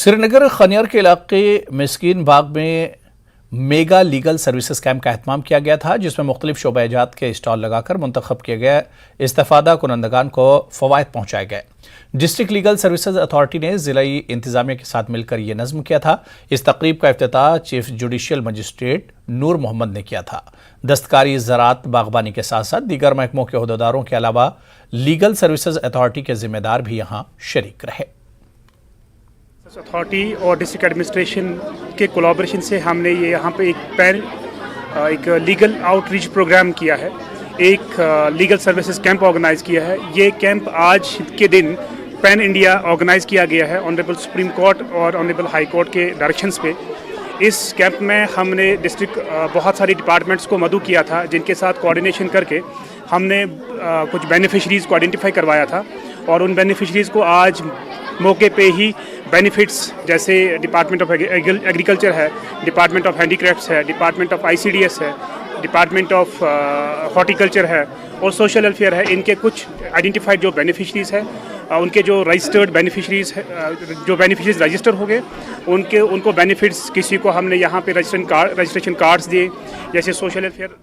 श्रीनगर खनियर के इलाके मिस्कीन बाग में मेगा लीगल सर्विसेज कैंप का एहतमाम किया गया था, जिसमें मुख्तलिफ शोबा-ए-जात के स्टॉल लगाकर मुंतखब किए गए इस्तेफादा कुनंदगान को फवायद पहुंचाए गए। डिस्ट्रिक्ट लीगल सर्विसेज अथॉरिटी ने जिलाई इंतजामिया के साथ मिलकर ये नज्म किया था। इस तकरीब का इफ्तिताह चीफ जुडिशियल मजिस्ट्रेट नूर मोहम्मद ने किया था। दस्तकारी, ज़राअत, बागबानी के साथ साथ दीगर महकमों के ओहदेदारों के अलावा लीगल सर्विसेज अथॉरिटी के जिम्मेदार भी यहाँ शरीक रहे। अथॉरिटी और डिस्ट्रिक्ट एडमिनिस्ट्रेशन के कोलैबोरेशन से हमने ये यहाँ पे एक लीगल आउटरीच प्रोग्राम किया है, एक लीगल सर्विसेज कैंप ऑर्गेनाइज किया है। ये कैंप आज के दिन पैन इंडिया ऑर्गेनाइज किया गया है ऑनरेबल सुप्रीम कोर्ट और ऑनरेबल हाई कोर्ट के डायरेक्शंस पे। इस कैंप में हमने डिस्ट्रिक्ट बहुत सारी डिपार्टमेंट्स को मदऊ किया था, जिनके साथ कोऑर्डिनेशन करके हमने कुछ बेनिफिशरीज़ को आइडेंटिफाई करवाया था और उन बेनिफिशरीज़ को आज मौके पे ही बेनिफिट्स जैसे डिपार्टमेंट ऑफ एग्रीकल्चर है, डिपार्टमेंट ऑफ हैंडीक्राफ्ट्स है, डिपार्टमेंट ऑफ आईसीडीएस है, डिपार्टमेंट ऑफ हॉर्टिकल्चर है और सोशल वेलफेयर है, इनके कुछ आइडेंटिफाइड जो बेनिफिशरीज़ है, उनके जो रजिस्टर्ड बेनिफिशरीज़ जो बेनिफिशरीज़ रजिस्टर हो गए उनको बेनिफिट्स किसी को हमने यहाँ पे रजिस्ट्रेशन कार्ड्स दिए, जैसे सोशल वेलफेयर